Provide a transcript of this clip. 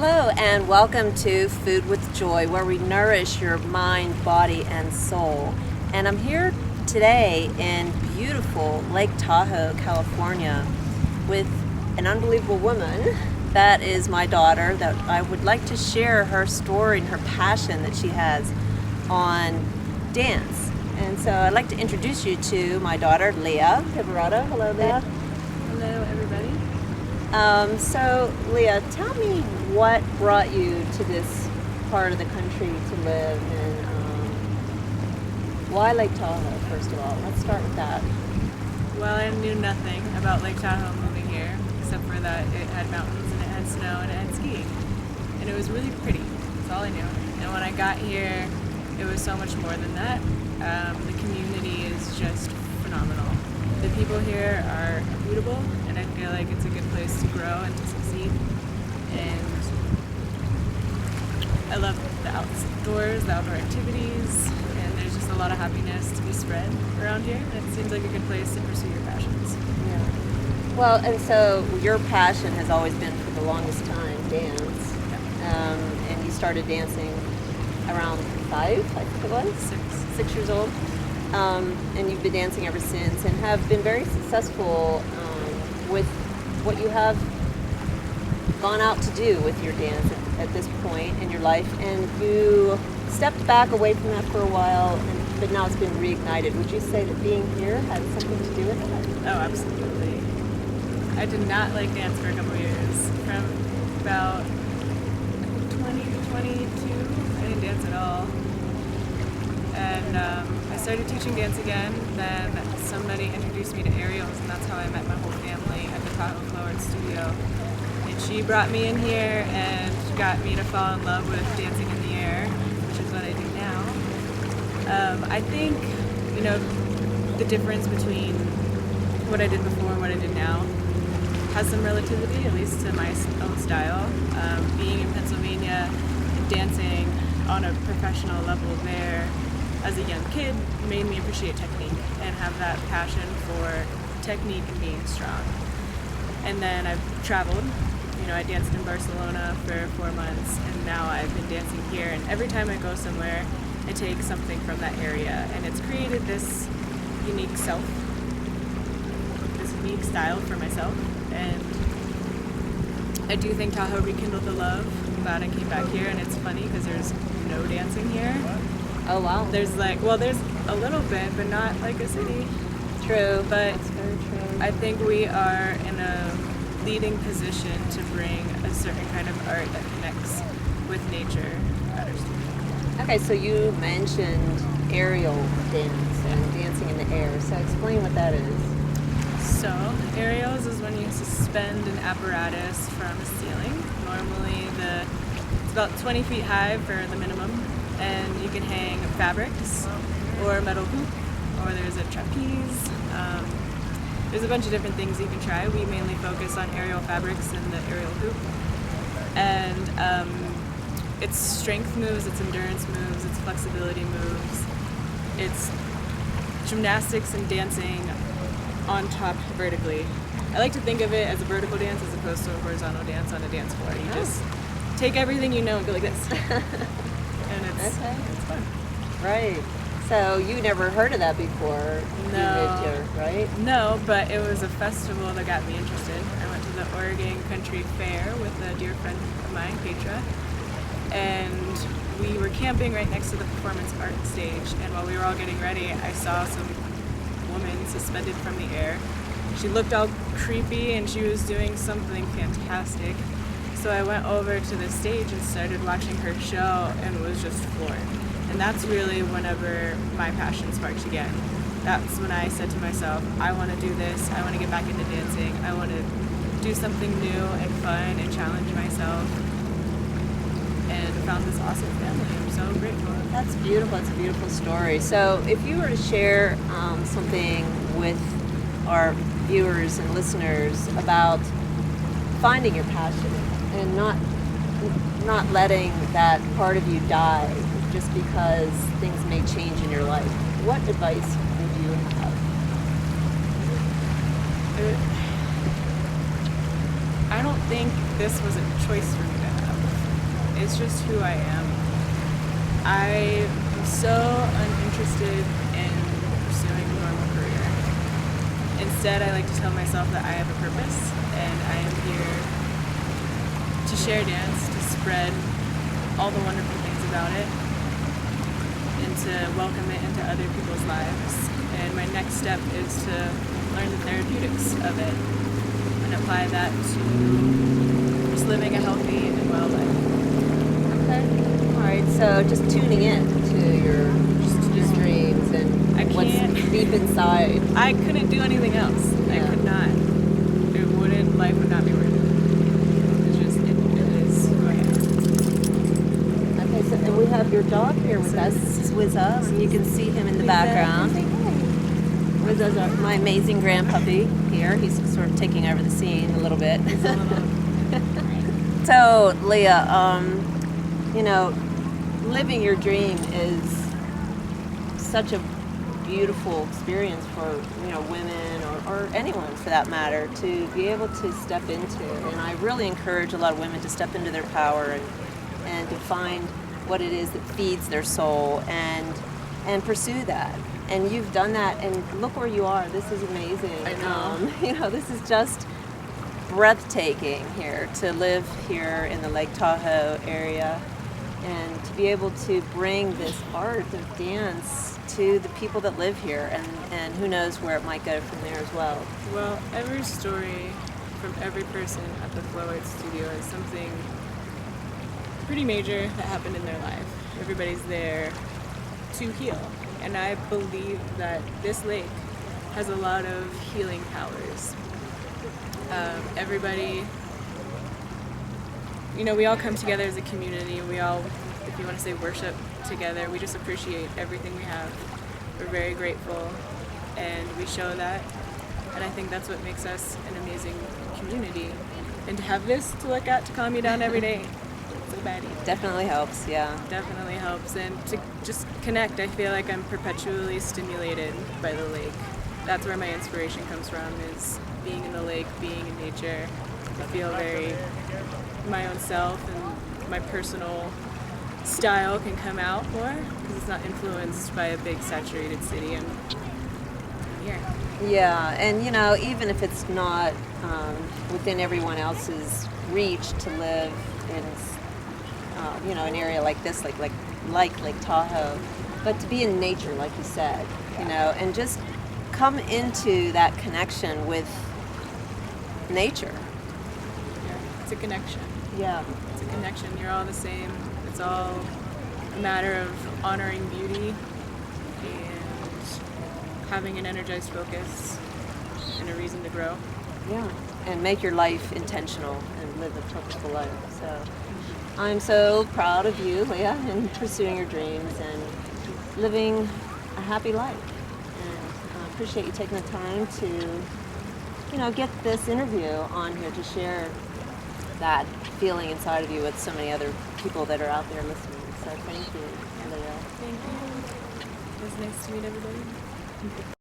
Hello and welcome to Food with Joy, where we nourish your mind, body, and soul. And I'm here today in beautiful Lake Tahoe, California, with an unbelievable woman. That is my daughter, that I would like to share her story and her passion that she has on dance. And so I'd like to introduce you to my daughter, Leah Pivirotto. Hello, Leah. Hello, everybody. So, Leah, tell me what brought you to this part of the country to live, and why Lake Tahoe, first of all? Let's start with that. Well, I knew nothing about Lake Tahoe moving here, except for that it had mountains and it had snow and it had skiing. And it was really pretty. That's all I knew. And when I got here, it was so much more than that. The community is just phenomenal. The people here are beautiful, and I feel like it's a good place to grow and to succeed. And I love the outdoors, the outdoor activities, and there's just a lot of happiness to be spread around here. And it seems like a good place to pursue your passions. Yeah. Well, and so your passion has always been, for the longest time, dance. Yeah. And you started dancing around 5, I think it was? 6 years old. And you've been dancing ever since, and have been very successful with what you have gone out to do with your dance at this point in your life. And you stepped back away from that for a while, but now it's been reignited. Would you say that being here had something to do with it? Oh, absolutely. I did not like dance for a couple of years. From about 20 to 22, I didn't dance at all. And I started teaching dance again. Then somebody introduced me to aerials, and that's how I met my whole family at the Tahoe Flow Arts Studio. And she brought me in here and got me to fall in love with dancing in the air, which is what I do now. I think, the difference between what I did before and what I did now has some relativity, at least to my own style. Being in Pennsylvania and dancing on a professional level there as a young kid made me appreciate technique and have that passion for technique and being strong. And then I've traveled. I danced in Barcelona for 4 months, and now I've been dancing here. And every time I go somewhere, I take something from that area, and it's created this unique self, this unique style for myself. And I do think Tahoe rekindled the love. I'm glad I came back here, and it's funny because there's no dancing here. Oh, wow. There's there's a little bit, but not like a city. True. But that's very true. I think we are in a leading position to bring a certain kind of art that connects with nature at our studio. Okay, so you mentioned aerial dance and dancing in the air. So explain what that is. So aerials is when you suspend an apparatus from a ceiling. Normally it's about 20 feet high for the minimum, and you can hang fabrics or a metal hoop, or there's a trapeze. There's a bunch of different things you can try. We mainly focus on aerial fabrics and the aerial hoop. And it's strength moves, it's endurance moves, it's flexibility moves. It's gymnastics and dancing on top vertically. I like to think of it as a vertical dance as opposed to a horizontal dance on a dance floor. You just take everything you know and go like this. And it's fun. Right. So you never heard of that before you lived here, right? No, but it was a festival that got me interested. I went to the Oregon Country Fair with a dear friend of mine, Petra, and we were camping right next to the performance art stage. And while we were all getting ready, I saw some woman suspended from the air. She looked all creepy, and she was doing something fantastic. So I went over to the stage and started watching her show and was just floored. And that's really whenever my passion sparked again. That's when I said to myself, I want to do this. I want to get back into dancing. I want to do something new and fun and challenge myself. And found this awesome family. I'm so grateful. That's beautiful. It's a beautiful story. So if you were to share something with our viewers and listeners about finding your passion and not letting that part of you die just because things may change in your life, what advice would you have? I don't think this was a choice for me to have. It's just who I am. I'm so uninterested in pursuing a normal career. Instead, I like to tell myself that I have a purpose, and I am here to share dance, to spread all the wonderful things about it, and to welcome it into other people's lives. And my next step is to learn the therapeutics of it and apply that to just living a healthy and well life. Okay. All right. So just tuning in to your dreams and what's deep inside. I couldn't do anything else. Yeah. I could not. Life would not be worth it. It's just, it is who I am. Okay. So and we have your dog here with us. This is Wizza, and you can see him in the background. Wizza's my amazing grandpuppy here. He's sort of taking over the scene a little bit. So, Leah, you know, living your dream is such a beautiful experience for, you know, women or anyone for that matter to be able to step into. And I really encourage a lot of women to step into their power and to find what it is that feeds their soul and pursue that. And you've done that, and look where you are. This is amazing. I know. You know, this is just breathtaking here to live here in the Lake Tahoe area and to be able to bring this art of dance to the people that live here, and who knows where it might go from there as well. Well, every story from every person at the Flow Arts Studio is something pretty major that happened in their life. Everybody's there to heal. And I believe that this lake has a lot of healing powers. Everybody, you know, we all come together as a community. We all, if you want to say worship together, we just appreciate everything we have. We're very grateful, and we show that. And I think that's what makes us an amazing community. And to have this to look at to calm you down every day, it's a baddie. Definitely helps, yeah. Definitely helps. And to just connect, I feel like I'm perpetually stimulated by the lake. That's where my inspiration comes from, is being in the lake, being in nature. I feel very my own self, and my personal style can come out more because it's not influenced by a big saturated city. And here. Yeah, and you know, even if it's not within everyone else's reach to live in, you know, an area like this, like Lake Tahoe, but to be in nature, like you said, you know, and just come into that connection with nature. Yeah, it's a connection. Yeah. It's a connection. You're all the same. It's all a matter of honoring beauty and having an energized focus and a reason to grow. Yeah, and make your life intentional and live a purposeful life. So I'm so proud of you, Leah, in pursuing your dreams and living a happy life. And I appreciate you taking the time to, you know, get this interview on here to share that feeling inside of you with so many other people that are out there listening. So thank you, Leah. Thank you. It was nice to meet everybody.